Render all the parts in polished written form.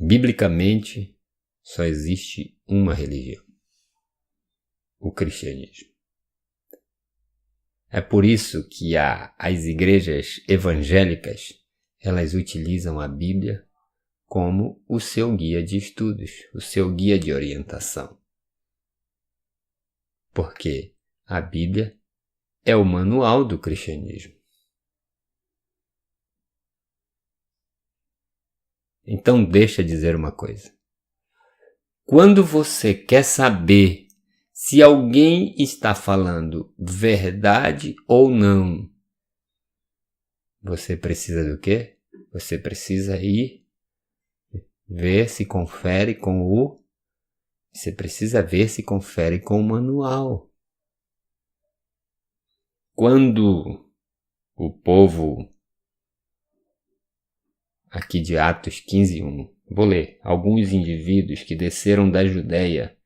biblicamente, só existe uma religião: o cristianismo. É por isso que as igrejas evangélicas, elas utilizam a Bíblia como o seu guia de estudos, o seu guia de orientação. Porque a Bíblia é o manual do cristianismo. Então deixa eu dizer uma coisa. Quando você quer saber se alguém está falando verdade ou não, você precisa do quê? Você precisa ir ver se confere com o... Você precisa ver se confere com o manual. Quando o povo, aqui de Atos 15:1, vou ler, alguns indivíduos que desceram da Judeia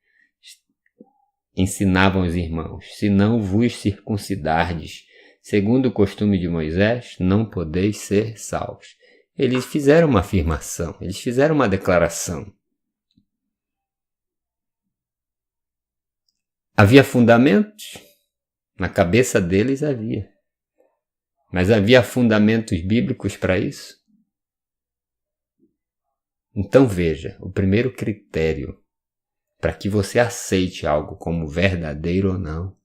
ensinavam os irmãos: se não vos circuncidardes, segundo o costume de Moisés, não podeis ser salvos. Eles fizeram uma afirmação, eles fizeram uma declaração. Havia fundamentos? Na cabeça deles havia. Mas havia fundamentos bíblicos para isso? Então veja, o primeiro critério para que você aceite algo como verdadeiro ou não,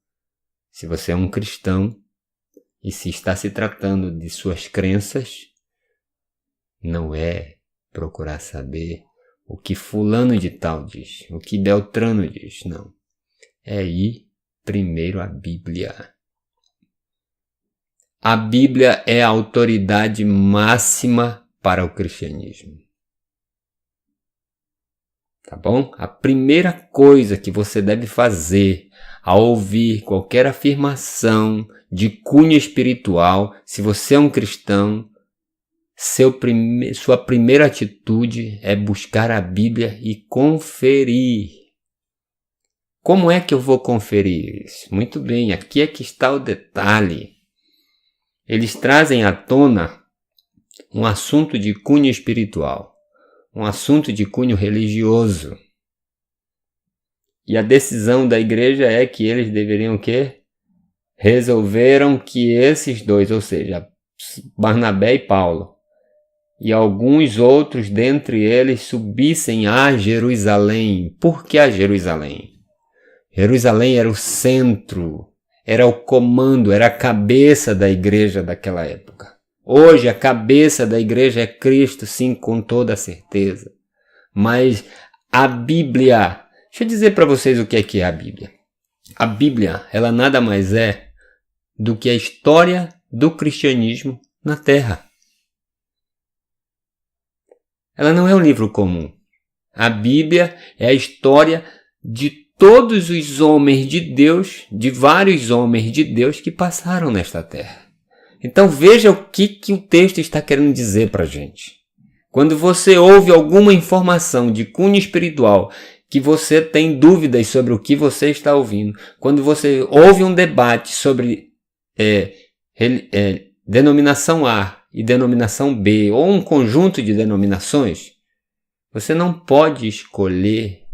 se você é um cristão e se está se tratando de suas crenças, não é procurar saber o que fulano de tal diz, o que Beltrano diz, não. É ir primeiro à Bíblia. A Bíblia é a autoridade máxima para o cristianismo. Tá bom? A primeira coisa que você deve fazer ao ouvir qualquer afirmação de cunho espiritual, se você é um cristão, sua primeira atitude é buscar a Bíblia e conferir. Como é que eu vou conferir isso? Muito bem, aqui é que está o detalhe. Eles trazem à tona um assunto de cunho espiritual, um assunto de cunho religioso. E a decisão da igreja é que eles deveriam o quê? Resolveram que esses dois, ou seja, Barnabé e Paulo, e alguns outros dentre eles subissem a Jerusalém. Por que a Jerusalém? Jerusalém era o centro, era o comando, era a cabeça da igreja daquela época. Hoje a cabeça da igreja é Cristo, sim, com toda certeza. Mas a Bíblia, deixa eu dizer para vocês o que é a Bíblia. A Bíblia, ela nada mais é do que a história do cristianismo na Terra. Ela não é um livro comum. A Bíblia é a história de todos os homens de Deus, de vários homens de Deus que passaram nesta terra. Então veja o que o texto está querendo dizer para a gente. Quando você ouve alguma informação de cunho espiritual, que você tem dúvidas sobre o que você está ouvindo, quando você ouve um debate sobre denominação A e denominação B, ou um conjunto de denominações, você não pode escolher,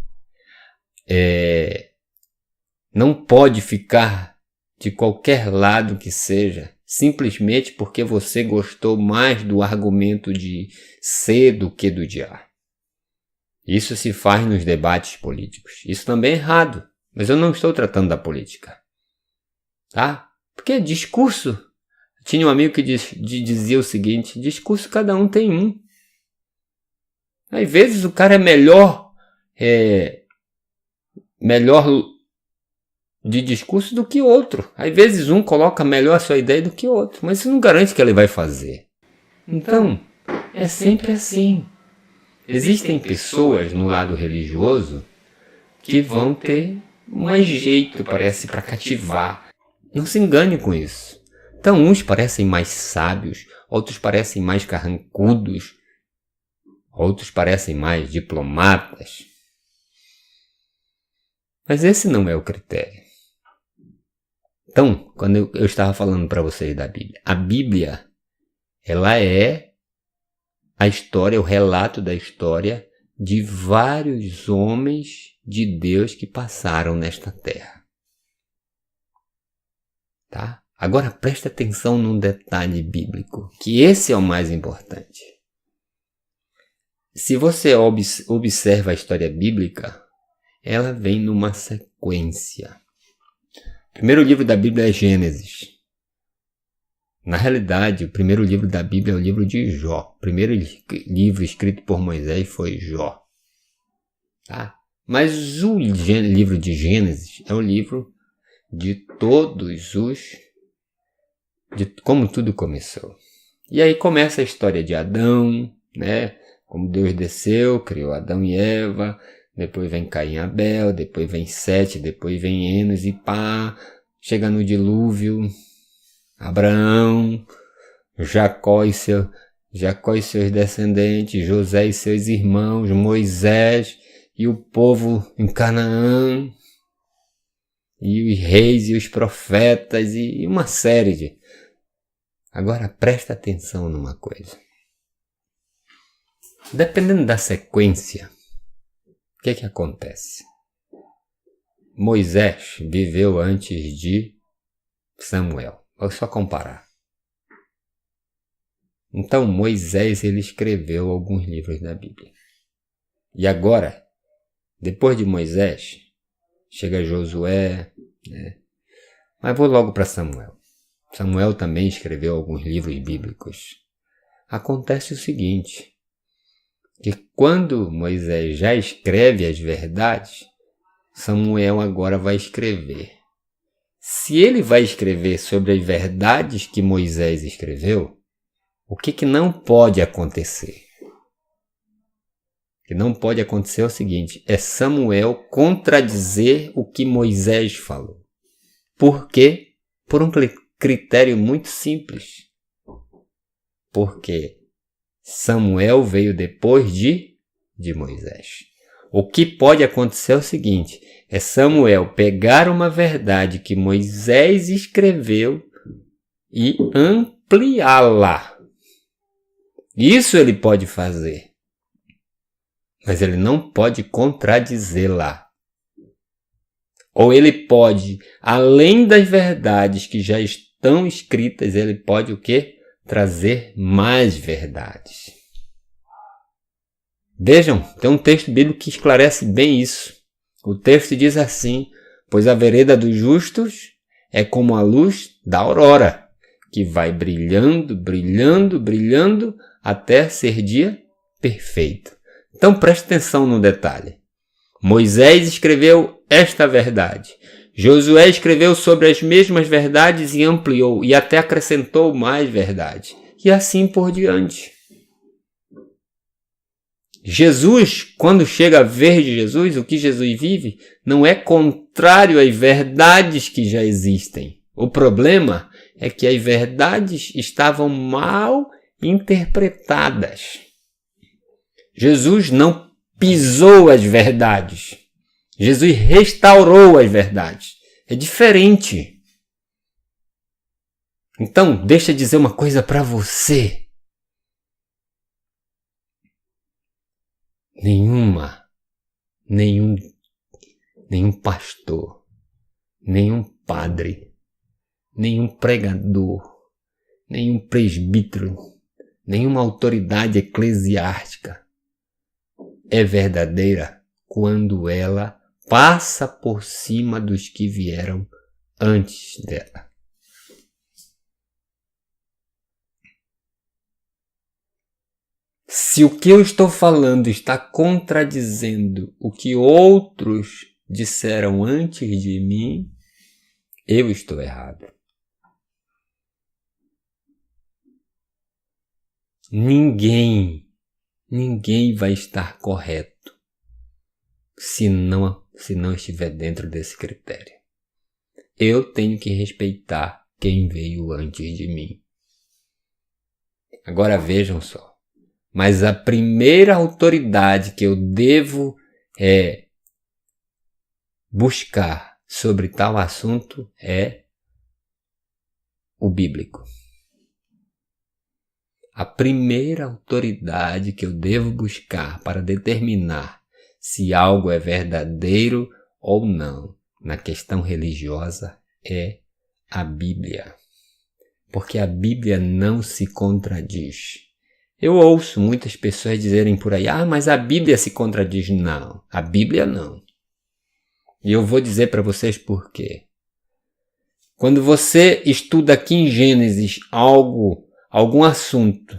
não pode ficar de qualquer lado que seja, simplesmente porque você gostou mais do argumento de C do que do de A. Isso se faz nos debates políticos. Isso também é errado, mas eu não estou tratando da política. Tá? Porque discurso... Tinha um amigo que dizia o seguinte: discurso cada um tem um. Às vezes o cara é melhor de discurso do que outro. Às vezes um coloca melhor a sua ideia do que outro, mas isso não garante que ele vai fazer. Então, é sempre assim. Existem pessoas no lado religioso que vão ter mais jeito, parece, para cativar. Não se engane com isso. Então, uns parecem mais sábios, outros parecem mais carrancudos, outros parecem mais diplomatas. Mas esse não é o critério. Então, quando eu estava falando para vocês da Bíblia, a Bíblia, ela é a história, o relato da história de vários homens de Deus que passaram nesta terra. Tá? Agora presta atenção num detalhe bíblico, que esse é o mais importante. Se você observa a história bíblica, ela vem numa sequência. O primeiro livro da Bíblia é Gênesis. Na realidade, o primeiro livro da Bíblia é o livro de Jó. O primeiro livro escrito por Moisés foi Jó. Tá? Mas o livro de Gênesis é o livro de todos de como tudo começou. E aí começa a história de Adão, né? Como Deus desceu, criou Adão e Eva, depois vem Caim e Abel, depois vem Sete, depois vem Enos e pá, chega no dilúvio, Abraão, Jacó e seus descendentes, José e seus irmãos, Moisés e o povo em Canaã, e os reis e os profetas e uma série de... Agora presta atenção numa coisa. Dependendo da sequência, o que acontece? Moisés viveu antes de Samuel. Vou só comparar. Então Moisés ele escreveu alguns livros da Bíblia. E agora, depois de Moisés, chega Josué, né? Mas vou logo para Samuel. Samuel também escreveu alguns livros bíblicos. Acontece o seguinte, que quando Moisés já escreve as verdades, Samuel agora vai escrever. Se ele vai escrever sobre as verdades que Moisés escreveu, o que não pode acontecer? O que não pode acontecer é o seguinte, é Samuel contradizer o que Moisés falou. Por quê? Por um critério muito simples. Porque Samuel veio depois de Moisés. O que pode acontecer é o seguinte, é Samuel pegar uma verdade que Moisés escreveu e ampliá-la. Isso ele pode fazer, mas ele não pode contradizê-la. Ou ele pode, além das verdades que já estão escritas, ele pode o quê? Trazer mais verdades. Vejam, tem um texto bíblico que esclarece bem isso. O texto diz assim, pois a vereda dos justos é como a luz da aurora, que vai brilhando, brilhando, brilhando, até ser dia perfeito. Então preste atenção no detalhe. Moisés escreveu esta verdade. Josué escreveu sobre as mesmas verdades e ampliou, e até acrescentou mais verdade. E assim por diante. Jesus, quando chega a ver de Jesus, o que Jesus vive, não é contrário às verdades que já existem. O problema é que as verdades estavam mal interpretadas. Jesus não pisou as verdades. Jesus restaurou as verdades. É diferente. Então, deixa eu dizer uma coisa para você. Nenhum pastor, nenhum padre, nenhum pregador, nenhum presbítero, nenhuma autoridade eclesiástica é verdadeira quando ela passa por cima dos que vieram antes dela. Se o que eu estou falando está contradizendo o que outros disseram antes de mim, eu estou errado. Ninguém vai estar correto se não estiver dentro desse critério. Eu tenho que respeitar quem veio antes de mim. Agora vejam só. Mas a primeira autoridade que eu devo buscar sobre tal assunto é o bíblico. A primeira autoridade que eu devo buscar para determinar se algo é verdadeiro ou não na questão religiosa é a Bíblia. Porque a Bíblia não se contradiz. Eu ouço muitas pessoas dizerem por aí, mas a Bíblia se contradiz. Não, a Bíblia não. E eu vou dizer para vocês por quê. Quando você estuda aqui em Gênesis algum assunto,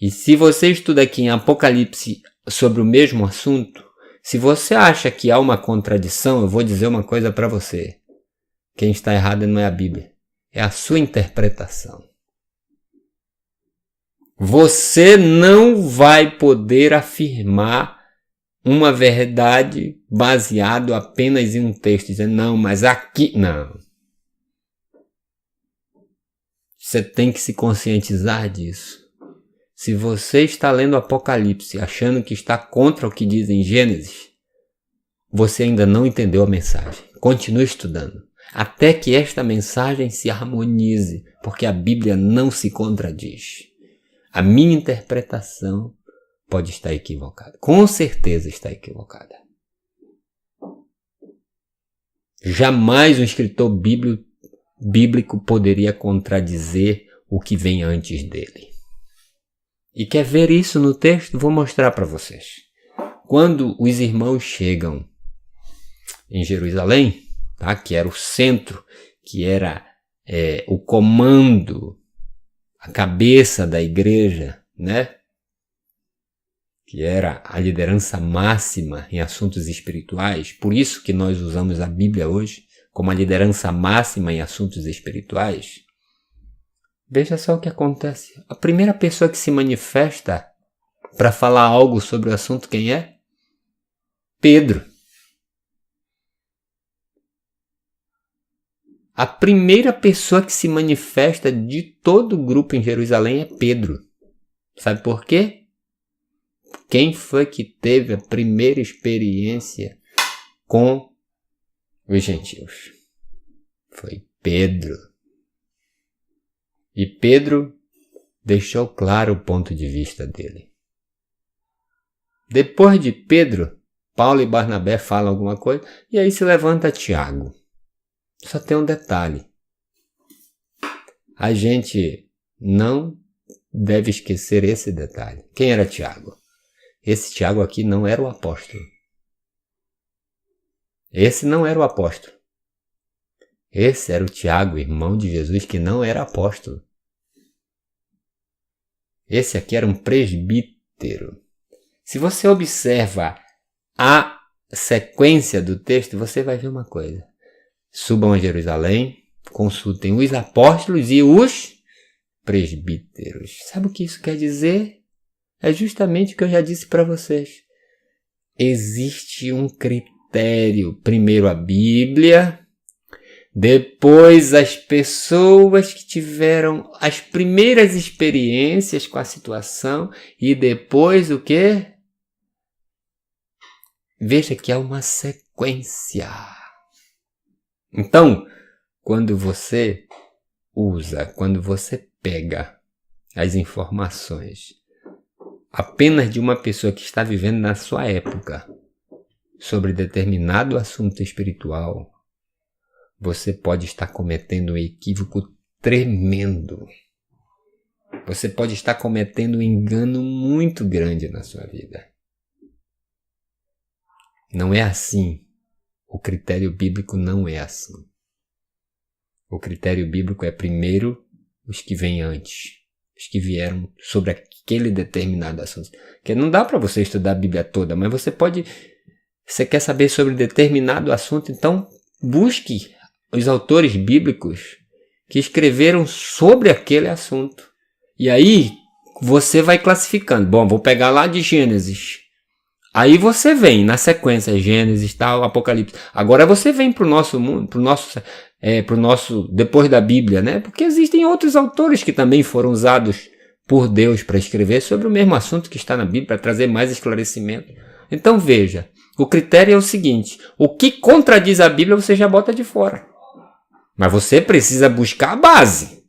e se você estuda aqui em Apocalipse sobre o mesmo assunto, se você acha que há uma contradição, eu vou dizer uma coisa para você. Quem está errado não é a Bíblia, é a sua interpretação. Você não vai poder afirmar uma verdade baseado apenas em um texto, dizendo, não, mas aqui... Não. Você tem que se conscientizar disso. Se você está lendo Apocalipse achando que está contra o que diz em Gênesis, você ainda não entendeu a mensagem. Continue estudando, até que esta mensagem se harmonize, porque a Bíblia não se contradiz. A minha interpretação pode estar equivocada. Com certeza está equivocada. Jamais um escritor bíblico poderia contradizer o que vem antes dele. E quer ver isso no texto? Vou mostrar para vocês. Quando os irmãos chegam em Jerusalém, tá? Que era o centro, que era o comando, a cabeça da igreja, né? Que era a liderança máxima em assuntos espirituais. Por isso que nós usamos a Bíblia hoje como a liderança máxima em assuntos espirituais. Veja só o que acontece. A primeira pessoa que se manifesta para falar algo sobre o assunto, quem é? Pedro. A primeira pessoa que se manifesta de todo o grupo em Jerusalém é Pedro. Sabe por quê? Quem foi que teve a primeira experiência com os gentios? Foi Pedro. E Pedro deixou claro o ponto de vista dele. Depois de Pedro, Paulo e Barnabé falam alguma coisa e aí se levanta Tiago. Só tem um detalhe. A gente não deve esquecer esse detalhe. Quem era Tiago? Esse Tiago aqui não era o apóstolo. Esse não era o apóstolo. Esse era o Tiago, irmão de Jesus, que não era apóstolo. Esse aqui era um presbítero. Se você observa a sequência do texto, você vai ver uma coisa. Subam a Jerusalém, consultem os apóstolos e os presbíteros. Sabe o que isso quer dizer? É justamente o que eu já disse para vocês. Existe um critério. Primeiro a Bíblia, depois as pessoas que tiveram as primeiras experiências com a situação e depois o quê? Veja que há uma sequência. Então, quando você pega as informações apenas de uma pessoa que está vivendo na sua época sobre determinado assunto espiritual, você pode estar cometendo um equívoco tremendo. Você pode estar cometendo um engano muito grande na sua vida. Não é assim. O critério bíblico não é assim. O critério bíblico é primeiro os que vêm antes. Os que vieram sobre aquele determinado assunto. Porque não dá para você estudar a Bíblia toda, mas você pode... Você quer saber sobre determinado assunto, então busque os autores bíblicos que escreveram sobre aquele assunto. E aí você vai classificando. Bom, vou pegar lá de Gênesis. Aí você vem na sequência, Gênesis, tal, Apocalipse. Agora você vem para o nosso mundo, pro nosso depois da Bíblia, né? Porque existem outros autores que também foram usados por Deus para escrever sobre o mesmo assunto que está na Bíblia, para trazer mais esclarecimento. Então veja, o critério é o seguinte: o que contradiz a Bíblia você já bota de fora. Mas você precisa buscar a base.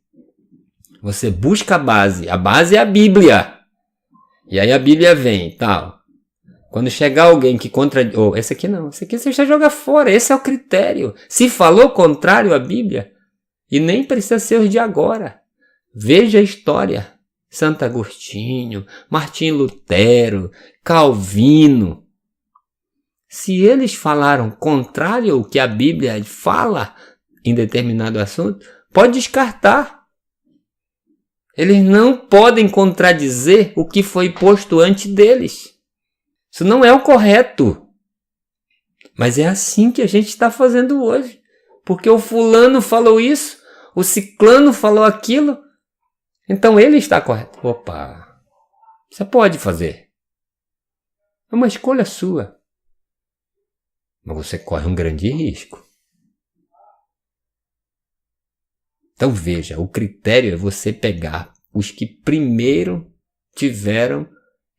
Você busca a base é a Bíblia. E aí a Bíblia vem, tal. Quando chegar alguém que contradiz... esse aqui não, esse aqui você já joga fora, esse é o critério. Se falou contrário à Bíblia, e nem precisa ser os de agora. Veja a história. Santo Agostinho, Martim Lutero, Calvino. Se eles falaram contrário ao que a Bíblia fala em determinado assunto, pode descartar. Eles não podem contradizer o que foi posto antes deles. Isso não é o correto. Mas é assim que a gente está fazendo hoje. Porque o fulano falou isso, o ciclano falou aquilo, então ele está correto. Opa, você pode fazer. É uma escolha sua. Mas você corre um grande risco. Então veja, o critério é você pegar os que primeiro tiveram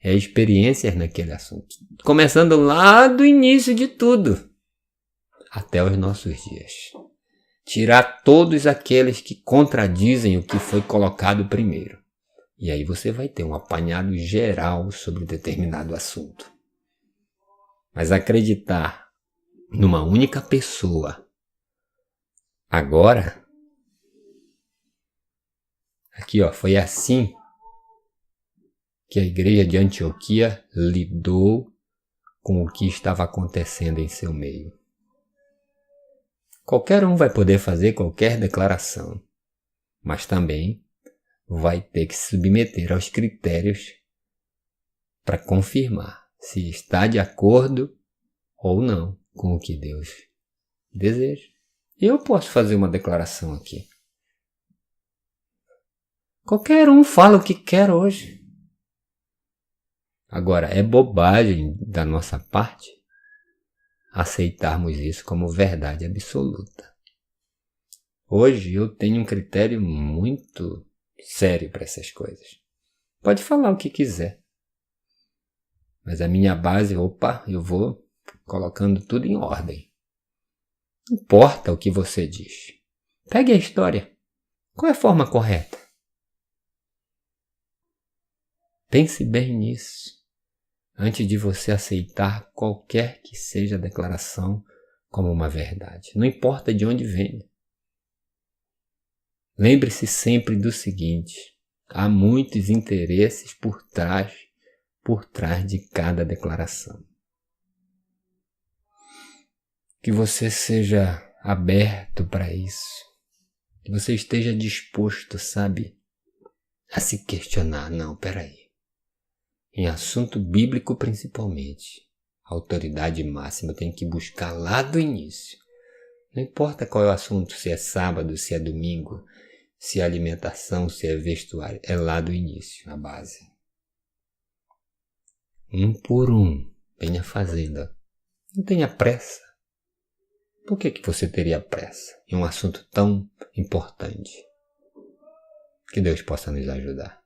experiências naquele assunto. Começando lá do início de tudo, até os nossos dias. Tirar todos aqueles que contradizem o que foi colocado primeiro. E aí você vai ter um apanhado geral sobre determinado assunto. Mas acreditar numa única pessoa, agora, aqui foi assim que a igreja de Antioquia lidou com o que estava acontecendo em seu meio. Qualquer um vai poder fazer qualquer declaração, mas também vai ter que se submeter aos critérios para confirmar se está de acordo ou não com o que Deus deseja. Eu posso fazer uma declaração aqui. Qualquer um fala o que quer hoje. Agora, é bobagem da nossa parte aceitarmos isso como verdade absoluta. Hoje eu tenho um critério muito sério para essas coisas. Pode falar o que quiser. Mas a minha base, eu vou colocando tudo em ordem. Não importa o que você diz. Pegue a história. Qual é a forma correta? Pense bem nisso, antes de você aceitar qualquer que seja a declaração como uma verdade. Não importa de onde venha. Lembre-se sempre do seguinte: há muitos interesses por trás de cada declaração. Que você seja aberto para isso. Que você esteja disposto, a se questionar. Não, peraí. Em assunto bíblico principalmente, a autoridade máxima tem que buscar lá do início. Não importa qual é o assunto, se é sábado, se é domingo, se é alimentação, se é vestuário, é lá do início, a base. Um por um, venha fazendo. Não tenha pressa. Por que você teria pressa em um assunto tão importante? Que Deus possa nos ajudar.